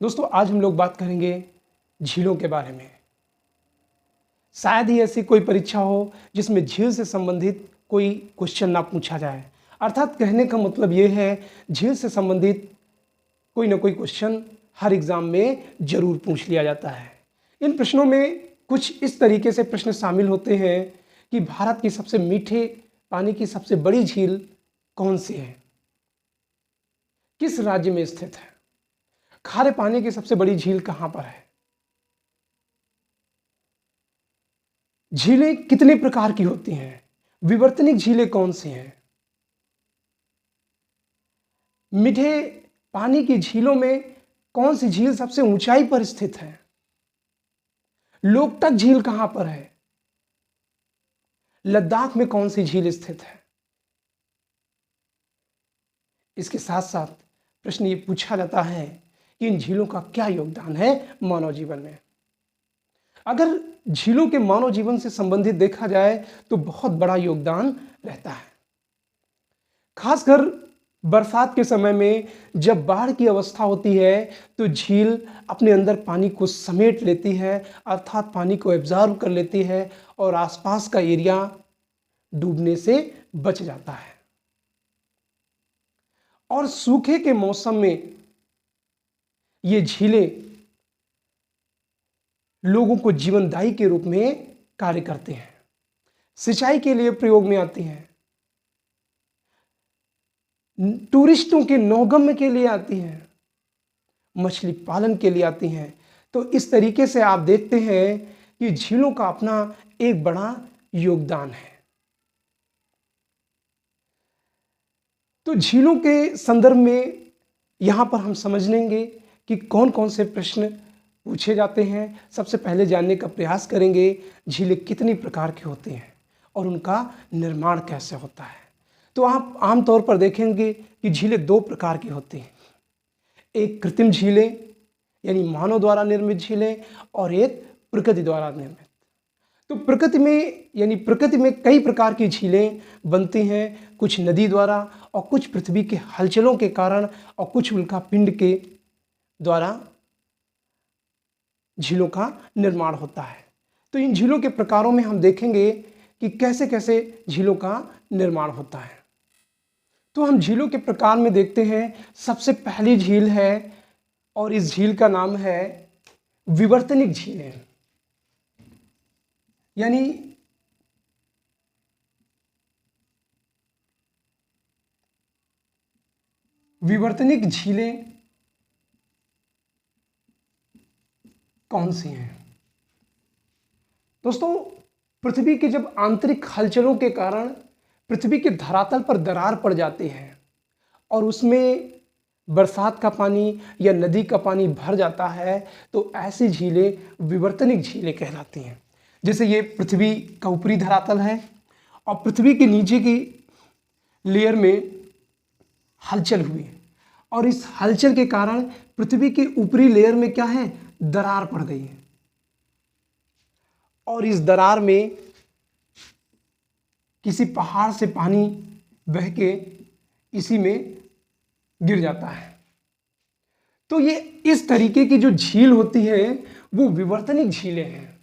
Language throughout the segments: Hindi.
दोस्तों आज हम लोग बात करेंगे झीलों के बारे में। शायद ही ऐसी कोई परीक्षा हो जिसमें झील से संबंधित कोई क्वेश्चन ना पूछा जाए। अर्थात कहने का मतलब ये है, झील से संबंधित कोई ना कोई क्वेश्चन हर एग्जाम में जरूर पूछ लिया जाता है। इन प्रश्नों में कुछ इस तरीके से प्रश्न शामिल होते हैं कि भारत की सबसे मीठे पानी की सबसे बड़ी झील कौन सी है, किस राज्य में स्थित है, खारे पानी की सबसे बड़ी झील कहां पर है, झीलें कितने प्रकार की होती हैं, विवर्तनिक झीलें कौन सी हैं, मीठे पानी की झीलों में कौन सी झील सबसे ऊंचाई पर स्थित है, लोकटक झील कहां पर है, लद्दाख में कौन सी झील स्थित है। इसके साथ साथ प्रश्न ये पूछा जाता है कि इन झीलों का क्या योगदान है मानव जीवन में। अगर झीलों के मानव जीवन से संबंधित देखा जाए तो बहुत बड़ा योगदान रहता है। खासकर बरसात के समय में जब बाढ़ की अवस्था होती है तो झील अपने अंदर पानी को समेट लेती है, अर्थात पानी को एब्जॉर्ब कर लेती है और आसपास का एरिया डूबने से बच जाता है। और सूखे के मौसम में ये झीलें लोगों को जीवनदायी के रूप में कार्य करते हैं, सिंचाई के लिए प्रयोग में आती हैं, टूरिस्टों के नौगम्य के लिए आती हैं, मछली पालन के लिए आती हैं। तो इस तरीके से आप देखते हैं कि झीलों का अपना एक बड़ा योगदान है। तो झीलों के संदर्भ में यहां पर हम समझ लेंगे कि कौन कौन से प्रश्न पूछे जाते हैं। सबसे पहले जानने का प्रयास करेंगे झीलें कितनी प्रकार की होती हैं और उनका निर्माण कैसे होता है। तो आप आमतौर पर देखेंगे कि झीलें दो प्रकार की होती हैं, एक कृत्रिम झीलें यानी मानव द्वारा निर्मित झीलें और एक प्रकृति द्वारा निर्मित। तो प्रकृति में कई प्रकार की झीलें बनती हैं, कुछ नदी द्वारा और कुछ पृथ्वी के हलचलों के कारण और कुछ उल्का पिंड के द्वारा झीलों का निर्माण होता है। तो इन झीलों के प्रकारों में हम देखेंगे कि कैसे कैसे झीलों का निर्माण होता है। तो हम झीलों के प्रकार में देखते हैं, सबसे पहली झील है और इस झील का नाम है विवर्तनिक झीलें। यानी विवर्तनिक झीलें कौन सी हैं? दोस्तों, पृथ्वी के जब आंतरिक हलचलों के कारण पृथ्वी के धरातल पर दरार पड़ जाती है और उसमें बरसात का पानी या नदी का पानी भर जाता है, तो ऐसी झीलें विवर्तनिक झीलें कहलाती हैं। जैसे ये पृथ्वी का ऊपरी धरातल है और पृथ्वी के नीचे की लेयर में हलचल हुई और इस हलचल के कारण पृथ्वी के ऊपरी लेयर में क्या है, दरार पड़ गई है और इस दरार में किसी पहाड़ से पानी बह के इसी में गिर जाता है। तो ये इस तरीके की जो झील होती है वो विवर्तनिक झीलें हैं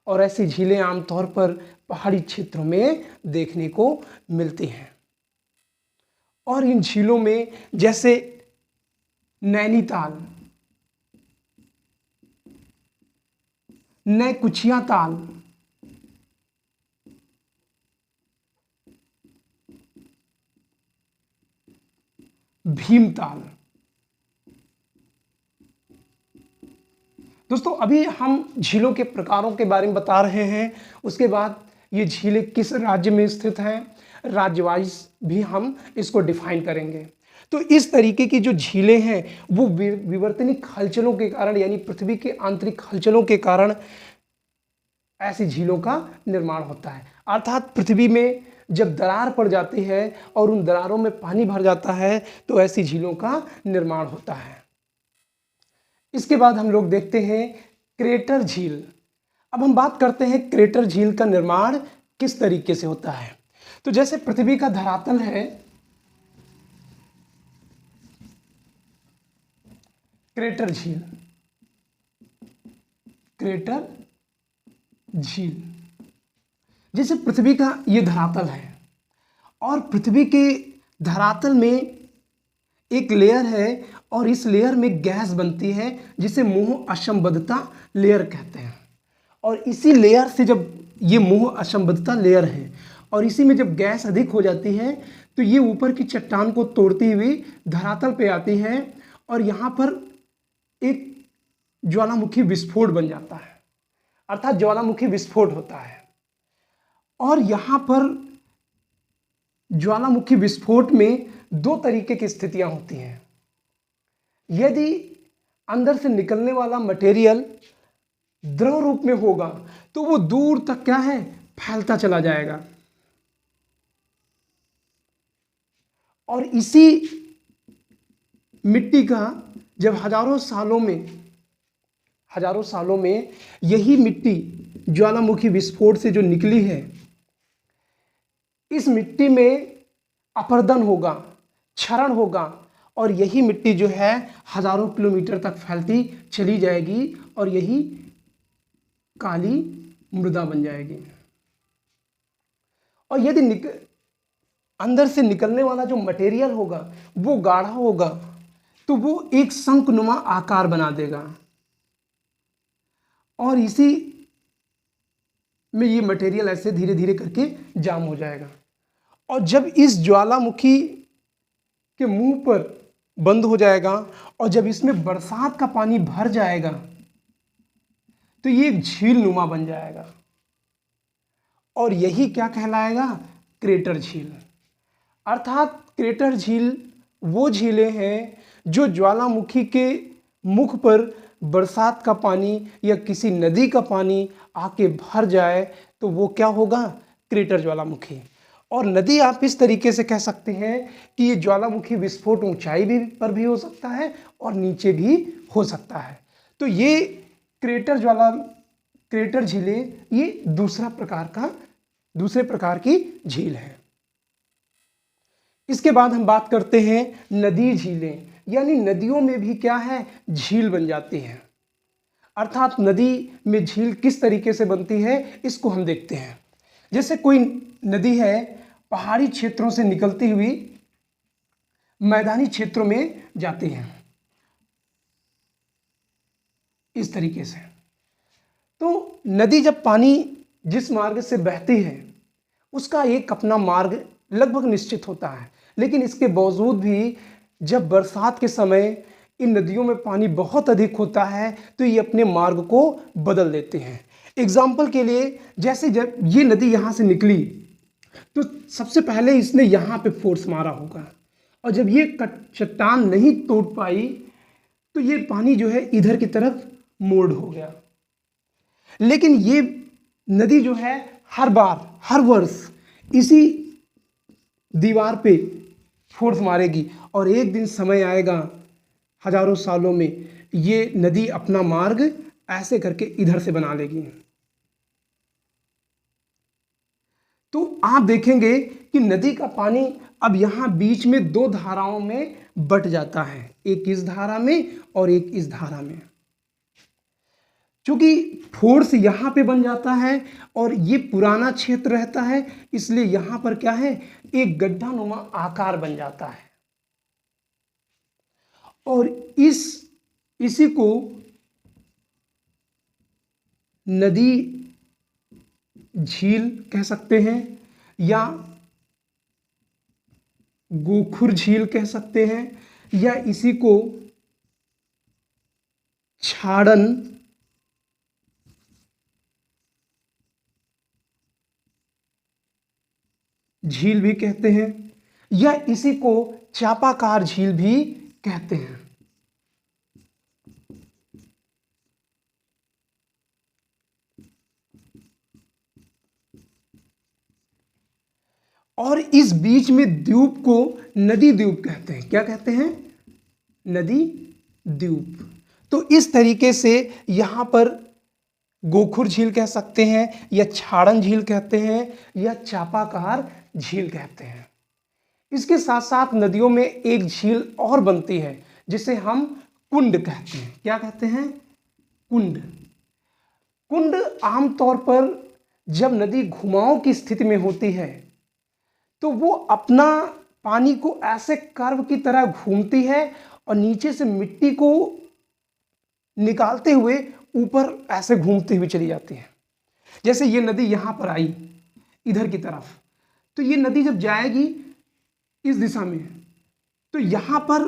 और ऐसी झीलें आमतौर पर पहाड़ी क्षेत्रों में देखने को मिलती हैं। और इन झीलों में जैसे नैनीताल, नैकुचिया ताल, भीमताल। दोस्तों, अभी हम झीलों के प्रकारों के बारे में बता रहे हैं, उसके बाद ये झीलें किस राज्य में स्थित हैं, राज्य वाइज भी हम इसको डिफाइन करेंगे। तो इस तरीके की जो झीलें हैं वो विवर्तनिक हलचलों के कारण यानी पृथ्वी के आंतरिक हलचलों के कारण ऐसी झीलों का निर्माण होता है। अर्थात पृथ्वी में जब दरार पड़ जाती है और उन दरारों में पानी भर जाता है तो ऐसी झीलों का निर्माण होता है। इसके बाद हम लोग देखते हैं क्रेटर झील। अब हम बात करते हैं क्रेटर झील का निर्माण किस तरीके से होता है। तो जैसे पृथ्वी का धरातल है, क्रेटर झील, क्रेटर झील। जैसे पृथ्वी का ये धरातल है और पृथ्वी के धरातल में एक लेयर है और इस लेयर में गैस बनती है जिसे मोह असंबद्धता लेयर कहते हैं। और इसी लेयर से जब ये मोह असंबद्धता लेयर है और इसी में जब गैस अधिक हो जाती है तो ये ऊपर की चट्टान को तोड़ती हुई धरातल पे आती है और यहाँ पर एक ज्वालामुखी विस्फोट बन जाता है, अर्थात ज्वालामुखी विस्फोट होता है। और यहाँ पर ज्वालामुखी विस्फोट में दो तरीके की स्थितियां होती हैं। यदि अंदर से निकलने वाला मटेरियल द्रव रूप में होगा तो वो दूर तक क्या है, फैलता चला जाएगा। और इसी मिट्टी का जब हजारों सालों में यही मिट्टी ज्वालामुखी विस्फोट से जो निकली है, इस मिट्टी में अपरदन होगा, क्षरण होगा और यही मिट्टी जो है हजारों किलोमीटर तक फैलती चली जाएगी और यही काली मृदा बन जाएगी। और यदि अंदर से निकलने वाला जो मटेरियल होगा वो गाढ़ा होगा तो वो एक शंकुनुमा आकार बना देगा और इसी में ये मटेरियल ऐसे धीरे धीरे करके जाम हो जाएगा। और जब इस ज्वालामुखी के मुंह पर बंद हो जाएगा और जब इसमें बरसात का पानी भर जाएगा तो ये एक झील नुमा बन जाएगा और यही क्या कहलाएगा, क्रेटर झील। अर्थात क्रेटर झील वो झीलें हैं जो ज्वालामुखी के मुख पर बरसात का पानी या किसी नदी का पानी आके भर जाए तो वो क्या होगा, क्रेटर ज्वालामुखी। और नदी आप इस तरीके से कह सकते हैं कि ये ज्वालामुखी विस्फोट ऊंचाई पर भी हो सकता है और नीचे भी हो सकता है। तो ये क्रेटर झीलें ये दूसरे प्रकार की झील है। इसके बाद हम बात करते हैं नदी झीलें, यानी नदियों में भी क्या है, झील बन जाती है। अर्थात नदी में झील किस तरीके से बनती है इसको हम देखते हैं। जैसे कोई नदी है पहाड़ी क्षेत्रों से निकलती हुई मैदानी क्षेत्रों में जाती है इस तरीके से। तो नदी जब पानी जिस मार्ग से बहती है उसका एक अपना मार्ग लगभग निश्चित होता है, लेकिन इसके बावजूद भी जब बरसात के समय इन नदियों में पानी बहुत अधिक होता है तो ये अपने मार्ग को बदल देते हैं। एग्जाम्पल के लिए, जैसे जब ये नदी यहाँ से निकली तो सबसे पहले इसने यहाँ पे फोर्स मारा होगा और जब ये चट्टान नहीं तोड़ पाई तो ये पानी जो है इधर की तरफ मोड़ हो गया। लेकिन ये नदी जो है हर वर्ष इसी दीवार पे फोर्स मारेगी और एक दिन समय आएगा हजारों सालों में ये नदी अपना मार्ग ऐसे करके इधर से बना लेगी। तो आप देखेंगे कि नदी का पानी अब यहाँ बीच में दो धाराओं में बट जाता है, एक इस धारा में और एक इस धारा में। क्योंकि फोर्स यहाँ पे बन जाता है और ये पुराना क्षेत्र रहता है, इसलिए यहाँ पर क्या है, एक गड्ढा नुमा आकार बन जाता है और इसी को नदी झील कह सकते हैं या गोखुर झील कह सकते हैं या इसी को छाड़न झील भी कहते हैं या इसी को चापाकार झील भी कहते हैं। और इस बीच में द्वीप को नदी द्वीप कहते हैं। क्या कहते हैं, नदी द्वीप। तो इस तरीके से यहां पर गोखुर झील कह सकते हैं या छाड़न झील कहते हैं या चापाकार झील कहते हैं। इसके साथ साथ नदियों में एक झील और बनती है जिसे हम कुंड कहते हैं। क्या कहते हैं? कुंड। कुंड आमतौर पर जब नदी घुमाव की स्थिति में होती है तो वो अपना पानी को ऐसे कर्व की तरह घूमती है और नीचे से मिट्टी को निकालते हुए ऊपर ऐसे घूमती हुई चली जाती है। जैसे ये नदी यहाँ पर आई इधर की तरफ, तो ये नदी जब जाएगी इस दिशा में तो यहाँ पर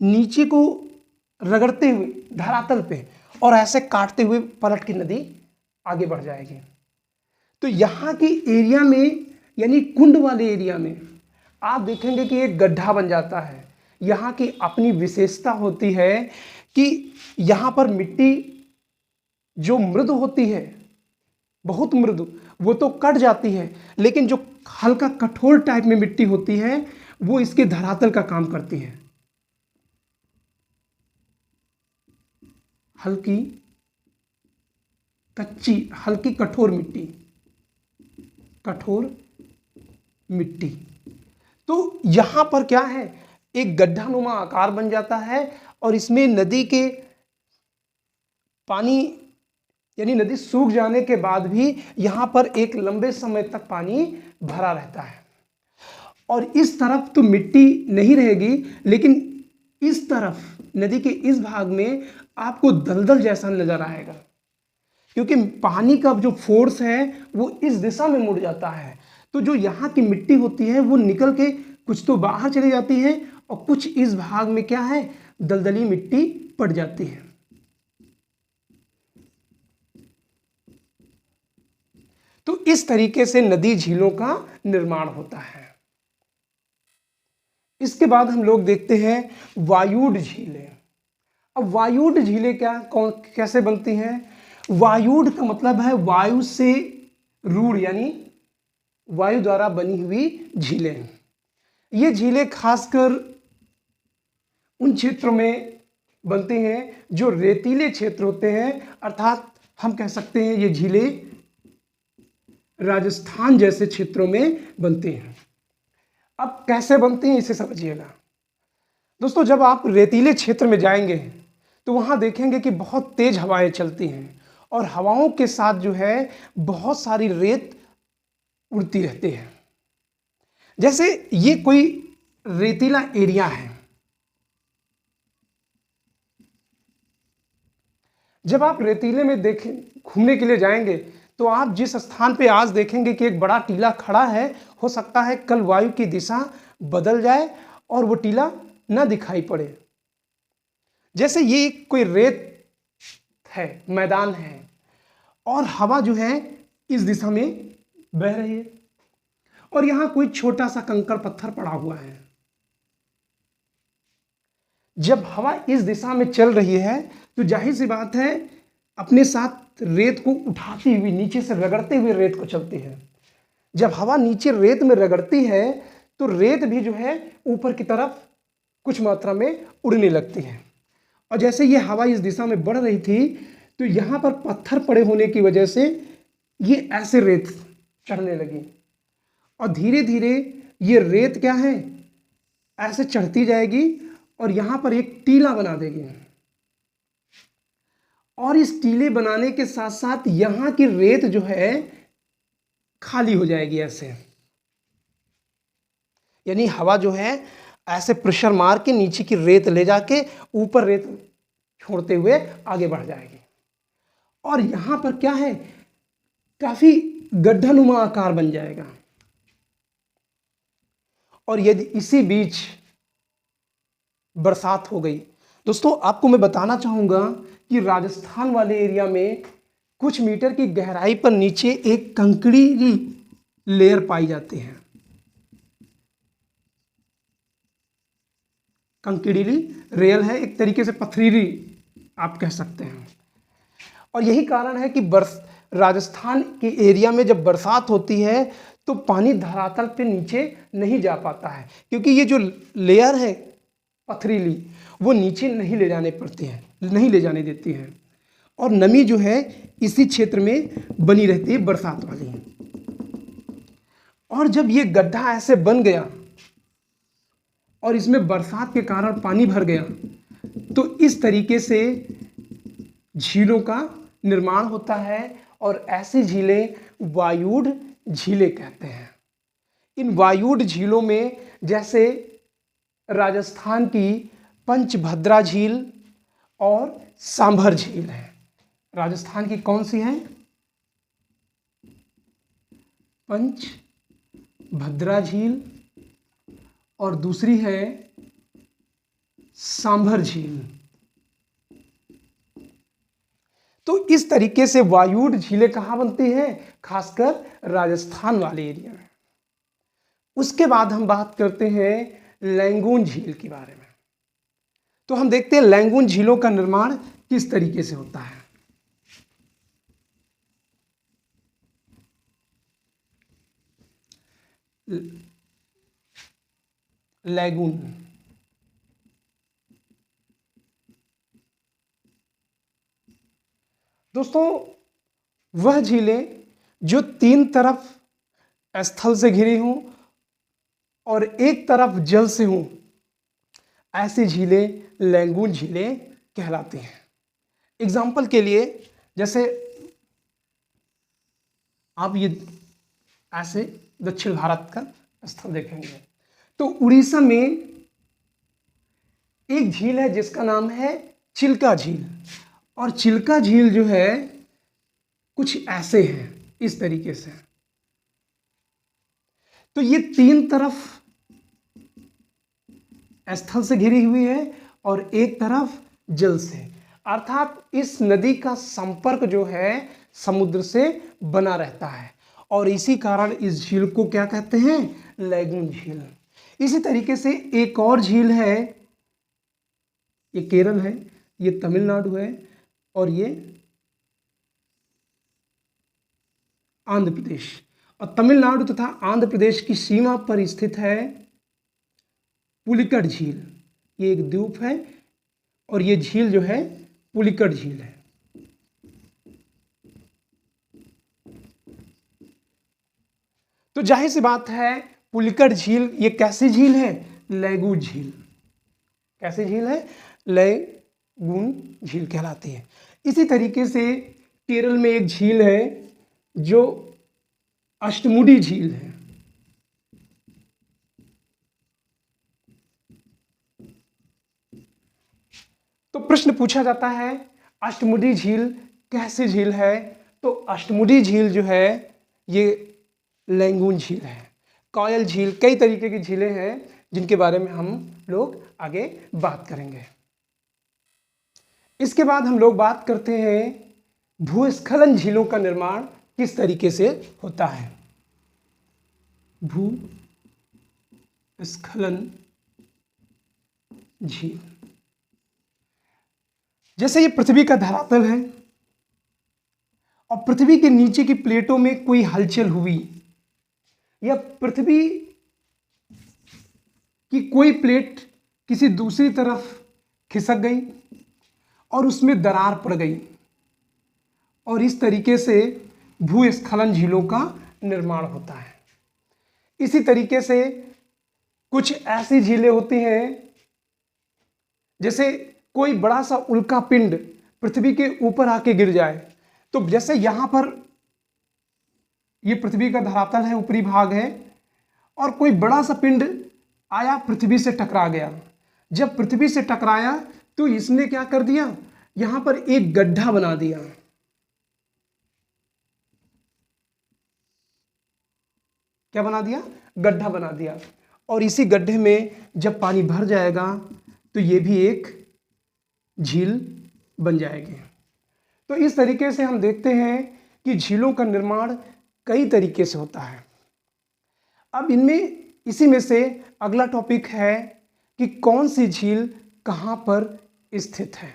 नीचे को रगड़ते हुए धरातल पे और ऐसे काटते हुए पलट की नदी आगे बढ़ जाएगी। तो यहाँ की एरिया में यानी कुंड वाले एरिया में आप देखेंगे कि एक गड्ढा बन जाता है। यहाँ की अपनी विशेषता होती है कि यहाँ पर मिट्टी जो मृदु होती है, बहुत मृदु, वो तो कट जाती है, लेकिन जो हल्का कठोर टाइप में मिट्टी होती है वो इसके धरातल का काम करती है। हल्की कच्ची, हल्की कठोर मिट्टी, कठोर मिट्टी। तो यहां पर क्या है, एक गड्ढानुमा आकार बन जाता है और इसमें नदी के पानी यानी नदी सूख जाने के बाद भी यहां पर एक लंबे समय तक पानी भरा रहता है। और इस तरफ तो मिट्टी नहीं रहेगी, लेकिन इस तरफ नदी के इस भाग में आपको दलदल जैसा नजर आएगा, क्योंकि पानी का जो फोर्स है वो इस दिशा में मुड़ जाता है। तो जो यहाँ की मिट्टी होती है वो निकल के कुछ तो बाहर चली जाती है और कुछ इस भाग में क्या है, दलदली मिट्टी पड़ जाती है। तो इस तरीके से नदी झीलों का निर्माण होता है। इसके बाद हम लोग देखते हैं वायुड़ झीलें। अब वायुड़ झीलें कैसे बनती हैं? वायुड़ का मतलब है वायु से रूढ़, यानी वायु द्वारा बनी हुई झीलें। ये झीलें खासकर उन क्षेत्रों में बनती हैं जो रेतीले क्षेत्र होते हैं, अर्थात हम कह सकते हैं ये झीलें राजस्थान जैसे क्षेत्रों में बनती हैं। अब कैसे बनती हैं इसे समझिएगा। दोस्तों, जब आप रेतीले क्षेत्र में जाएंगे तो वहाँ देखेंगे कि बहुत तेज हवाएं चलती हैं और हवाओं के साथ जो है बहुत सारी रेत उड़ती रहती है। जैसे ये कोई रेतीला एरिया है। जब आप रेतीले में देखें घूमने के लिए जाएंगे तो आप जिस स्थान पे आज देखेंगे कि एक बड़ा टीला खड़ा है, हो सकता है कल वायु की दिशा बदल जाए और वो टीला न दिखाई पड़े। जैसे ये कोई रेत है, मैदान है और हवा जो है इस दिशा में बह रही है और यहां कोई छोटा सा कंकड़ पत्थर पड़ा हुआ है। जब हवा इस दिशा में चल रही है तो जाहिर सी बात है अपने साथ रेत को उठाती हुई, नीचे से रगड़ते हुए रेत को चलती है। जब हवा नीचे रेत में रगड़ती है तो रेत भी जो है ऊपर की तरफ कुछ मात्रा में उड़ने लगती है। और जैसे ये हवा इस दिशा में बढ़ रही थी तो यहाँ पर पत्थर पड़े होने की वजह से ये ऐसे रेत चढ़ने लगी और धीरे धीरे ये रेत क्या है, ऐसे चढ़ती जाएगी और यहाँ पर एक टीला बना देगी। और इस टीले बनाने के साथ साथ यहाँ की रेत जो है खाली हो जाएगी ऐसे, यानी हवा जो है ऐसे प्रेशर मार के नीचे की रेत ले जाके ऊपर रेत छोड़ते हुए आगे बढ़ जाएगी। और यहां पर क्या है, काफी गड्ढानुमा आकार बन जाएगा। और यदि इसी बीच बरसात हो गई, दोस्तों आपको मैं बताना चाहूंगा कि राजस्थान वाले एरिया में कुछ मीटर की गहराई पर नीचे एक कंकड़ी लेयर पाई जाती है। कंकड़ीली रेल है, एक तरीके से पथरीली आप कह सकते हैं। और यही कारण है कि राजस्थान के एरिया में जब बरसात होती है तो पानी धरातल पे नीचे नहीं जा पाता है, क्योंकि ये जो लेयर है पथरीली वो नीचे नहीं ले जाने पड़ती है, नहीं ले जाने देती है और नमी जो है इसी क्षेत्र में बनी रहती है बरसात वाली। और जब ये गड्ढा ऐसे बन गया और इसमें बरसात के कारण पानी भर गया तो इस तरीके से झीलों का निर्माण होता है और ऐसी झीलें वायुड़ झीलें कहते हैं। इन वायुड़ झीलों में जैसे राजस्थान की पंचभद्रा झील और सांभर झील है। राजस्थान की कौन सी है? पंचभद्रा झील और दूसरी है सांभर झील। तो इस तरीके से वायुड़ झीलें कहाँ बनती हैं? खासकर राजस्थान वाले एरिया में। उसके बाद हम बात करते हैं लैंगून झील के बारे में। तो हम देखते हैं लैंगून झीलों का निर्माण किस तरीके से होता है। लैगून दोस्तों वह झीलें जो तीन तरफ स्थल से घिरी हों और एक तरफ जल से हों, ऐसी झीलें लैंगून झीलें कहलाती हैं। एग्जाम्पल के लिए जैसे आप ये ऐसे दक्षिण भारत का स्थल देखेंगे तो उड़ीसा में एक झील है जिसका नाम है चिल्का झील। और चिल्का झील जो है कुछ ऐसे है, इस तरीके से। तो ये तीन तरफ स्थल से घिरी हुई है और एक तरफ जल से, अर्थात इस नदी का संपर्क जो है समुद्र से बना रहता है और इसी कारण इस झील को क्या कहते हैं? लैगून झील। इसी तरीके से एक और झील है, ये केरल है, ये तमिलनाडु है और ये आंध्र प्रदेश। और तमिलनाडु तथा आंध्र प्रदेश की सीमा पर स्थित है पुलिकट झील। ये एक द्वीप है और ये झील जो है पुलिकट झील है। तो जाहिर सी बात है पुलिकट झील ये कैसी झील है? लैगून झील। कैसी झील है? लैगून झील कहलाती है। इसी तरीके से केरल में एक झील है जो अष्टमुडी झील है। तो प्रश्न पूछा जाता है अष्टमुडी झील कैसी झील है? तो अष्टमुडी झील जो है ये लैंगून झील है। कोयल झील, कई तरीके की झीलें हैं जिनके बारे में हम लोग आगे बात करेंगे। इसके बाद हम लोग बात करते हैं भूस्खलन झीलों का निर्माण किस तरीके से होता है। भूस्खलन झील, जैसे ये पृथ्वी का धरातल है और पृथ्वी के नीचे की प्लेटों में कोई हलचल हुई या पृथ्वी की कोई प्लेट किसी दूसरी तरफ खिसक गई और उसमें दरार पड़ गई और इस तरीके से भूस्खलन झीलों का निर्माण होता है। इसी तरीके से कुछ ऐसी झीलें होती हैं जैसे कोई बड़ा सा उल्का पिंड पृथ्वी के ऊपर आके गिर जाए। तो जैसे यहां पर ये पृथ्वी का धरातल है, ऊपरी भाग है और कोई बड़ा सा पिंड आया पृथ्वी से टकरा गया। जब पृथ्वी से टकराया तो इसने क्या कर दिया? यहां पर एक गड्ढा बना दिया। क्या बना दिया? गड्ढा बना दिया। और इसी गड्ढे में जब पानी भर जाएगा तो ये भी एक झील बन जाएगी। तो इस तरीके से हम देखते हैं कि झीलों का निर्माण कई तरीके से होता है। अब इनमें इसी में से अगला टॉपिक है कि कौन सी झील कहां पर स्थित है।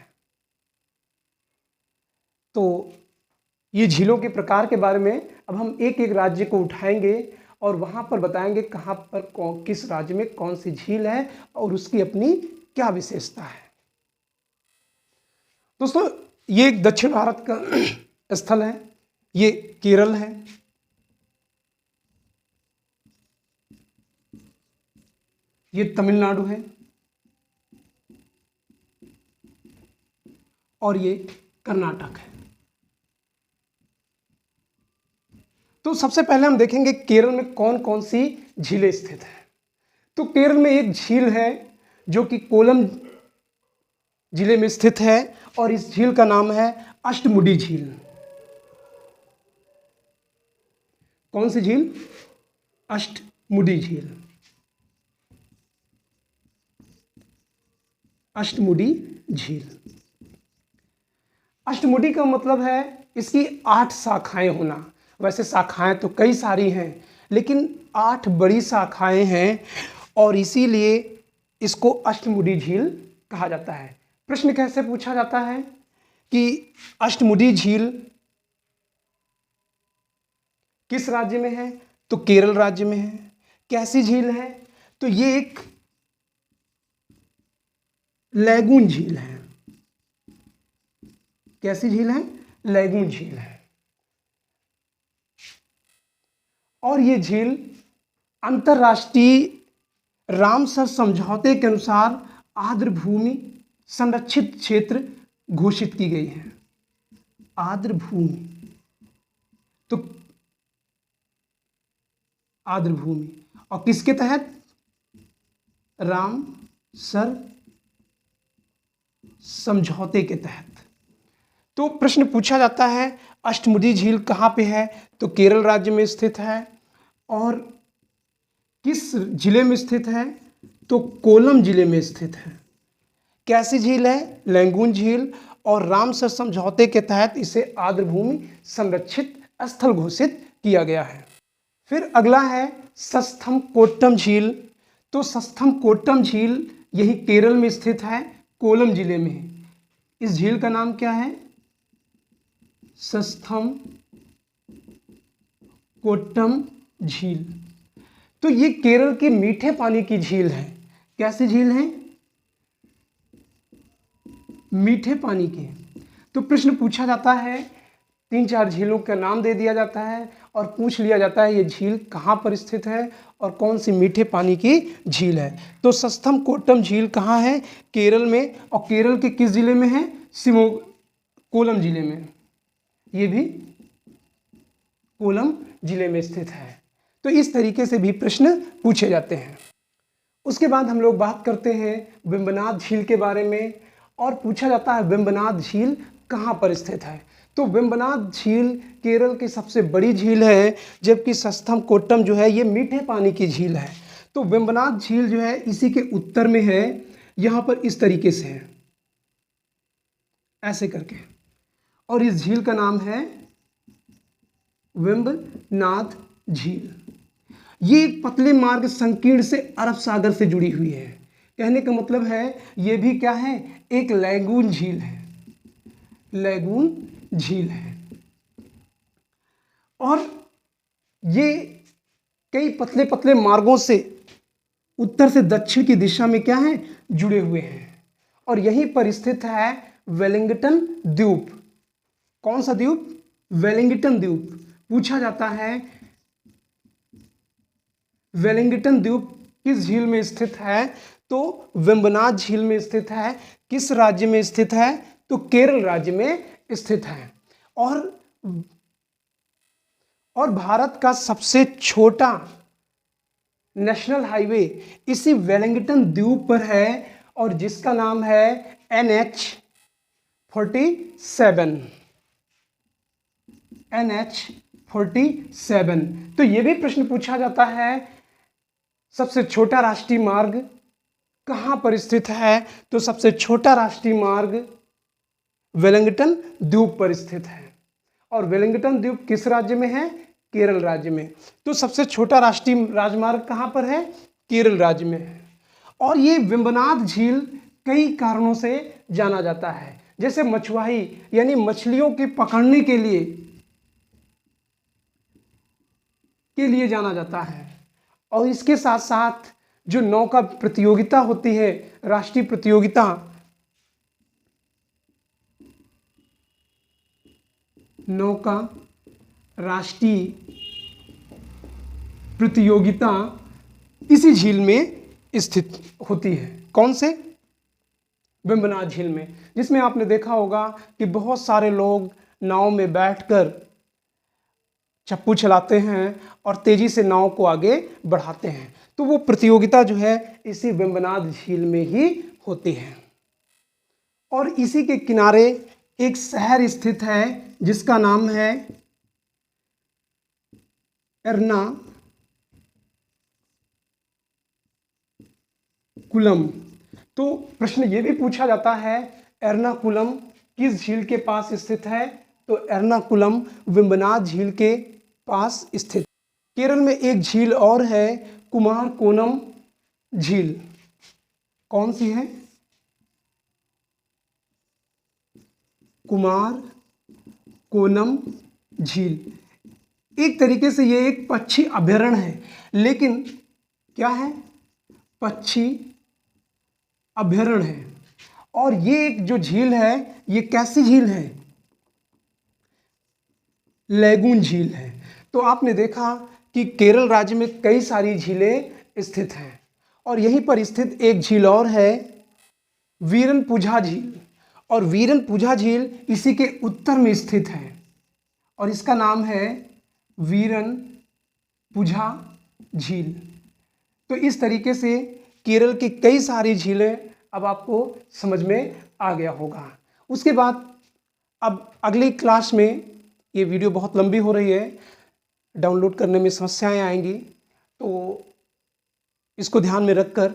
तो ये झीलों के प्रकार के बारे में अब हम एक एक राज्य को उठाएंगे और वहां पर बताएंगे कहां पर किस राज्य में कौन सी झील है और उसकी अपनी क्या विशेषता है। दोस्तों ये एक दक्षिण भारत का स्थल है, ये केरल है। ये तमिलनाडु है। और ये कर्नाटक है। तो सबसे पहले हम देखेंगे केरल में कौन कौन सी झीलें स्थित हैं। तो केरल में एक झील है जो कि कोलम जिले में स्थित है और इस झील का नाम है अष्टमुडी झील। कौन सी झील? अष्टमुडी झील। अष्टमुडी झील। अष्टमुडी का मतलब है इसकी 8 शाखाएं होना। वैसे शाखाएं तो कई सारी हैं, लेकिन 8 बड़ी शाखाएं हैं और इसीलिए इसको अष्टमुडी झील कहा जाता है। प्रश्न कैसे पूछा जाता है कि अष्टमुडी झील किस राज्य में है? तो केरल राज्य में है। कैसी झील है? तो ये एक लैगून झील है। कैसी झील है? लैगून झील है। और ये झील अंतर्राष्ट्रीय रामसर समझौते के अनुसार आर्द्र भूमि संरक्षित क्षेत्र घोषित की गई है। आर्द्र भूमि, तो आर्द्र भूमि और किसके तहत? रामसर समझौते के तहत। तो प्रश्न पूछा जाता है अष्टमुडी झील कहाँ पे है? तो केरल राज्य में स्थित है। और किस जिले में स्थित है? तो कोलम जिले में स्थित है। कैसी झील है? लैगून झील। और रामसर समझौते के तहत इसे आर्द्र भूमि संरक्षित स्थल घोषित किया गया है। फिर अगला है सस्थमकोट्टम झील। तो सस्थमकोट्टम झील यही केरल में स्थित है, कोलम जिले में। इस झील का नाम क्या है? सस्थमकोट्टम झील। तो ये केरल के मीठे पानी की झील है। कैसी झील है? मीठे पानी की। तो प्रश्न पूछा जाता है, 3-4 झीलों का नाम दे दिया जाता है और पूछ लिया जाता है ये झील कहाँ पर स्थित है और कौन सी मीठे पानी की झील है। तो सस्थमकोट्टम झील कहाँ है? केरल में। और केरल के किस जिले में है? कोलम जिले में। ये भी कोलम जिले में स्थित है। तो इस तरीके से भी प्रश्न पूछे जाते हैं। उसके बाद हम लोग बात करते हैं वेम्बनाड झील के बारे में और पूछा जाता है वेम्बनाड झील कहाँ पर स्थित है। तो वेम्बनाड झील केरल की सबसे बड़ी झील है, जबकि सस्थमकोट्टम जो है ये मीठे पानी की झील है। तो वेम्बनाड झील जो है इसी के उत्तर में है, यहाँ पर इस तरीके से है, ऐसे करके। और इस झील का नाम है वेम्बनाड झील। ये एक पतले मार्ग संकीर्ण से अरब सागर से जुड़ी हुई है। कहने का मतलब है ये भी क्या है? एक लैगून झील है। लैगून झील है। और ये कई पतले पतले मार्गों से उत्तर से दक्षिण की दिशा में क्या है? जुड़े हुए हैं। और यहीं पर स्थित है वेलिंगटन द्वीप। कौन सा द्वीप? वेलिंगटन द्वीप। पूछा जाता है वेलिंगटन द्वीप किस झील में स्थित है? तो वेम्बनाड झील में स्थित है। किस राज्य में स्थित है? तो केरल राज्य में स्थित है। और भारत का सबसे छोटा नेशनल हाईवे इसी वेलिंगटन द्वीप पर है और जिसका नाम है NH-47। NH-47। तो यह भी प्रश्न पूछा जाता है सबसे छोटा राष्ट्रीय मार्ग कहां पर स्थित है? तो सबसे छोटा राष्ट्रीय मार्ग वेलिंगटन द्वीप पर स्थित है। और वेलिंगटन द्वीप किस राज्य में है? केरल राज्य में। तो सबसे छोटा राष्ट्रीय राजमार्ग कहां पर है? केरल राज्य में है। और ये वेम्बनाड झील कई कारणों से जाना जाता है, जैसे मछुआई यानी मछलियों के पकड़ने के लिए जाना जाता है। और इसके साथ साथ जो नौका प्रतियोगिता होती है, राष्ट्रीय प्रतियोगिता, नौका राष्ट्रीय प्रतियोगिता इसी झील में स्थित होती है। कौन से? वेम्बनाड झील में, जिसमें आपने देखा होगा कि बहुत सारे लोग नाव में बैठकर चप्पू चलाते हैं और तेजी से नाव को आगे बढ़ाते हैं। तो वो प्रतियोगिता जो है इसी वेम्बनाड झील में ही होती है। और इसी के किनारे एक शहर स्थित है जिसका नाम है एर्नाकुलम। तो प्रश्न ये भी पूछा जाता है, एर्नाकुलम किस झील के पास स्थित है? तो एर्नाकुलम वेम्बनाड झील के पास स्थित। केरल में एक झील और है, कुमारकोनम झील। कौन सी है? कुमारकोनम झील। एक तरीके से ये एक पक्षी अभयारण्य है, लेकिन क्या है? पक्षी अभयारण्य है। और ये एक जो झील है, ये कैसी झील है? लैगून झील है। तो आपने देखा कि केरल राज्य में कई सारी झीलें स्थित हैं, और यहीं पर स्थित एक झील और है, वीरनपुझा झील। और वीरनपुझा झील इसी के उत्तर में स्थित है, और इसका नाम है वीरनपुझा झील। तो इस तरीके से केरल की कई सारी झीलें अब आपको समझ में आ गया होगा। उसके बाद अब अगली क्लास में, ये वीडियो बहुत लंबी हो रही है, डाउनलोड करने में समस्याएं आएंगी, तो इसको ध्यान में रखकर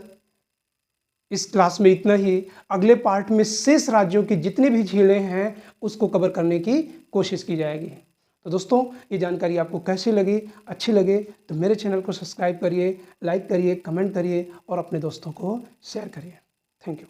इस क्लास में इतना ही। अगले पार्ट में शेष राज्यों की जितनी भी झीलें हैं उसको कवर करने की कोशिश की जाएगी। तो दोस्तों, ये जानकारी आपको कैसी लगी? अच्छी लगे तो मेरे चैनल को सब्सक्राइब करिए, लाइक करिए, कमेंट करिए और अपने दोस्तों को शेयर करिए। Thank you.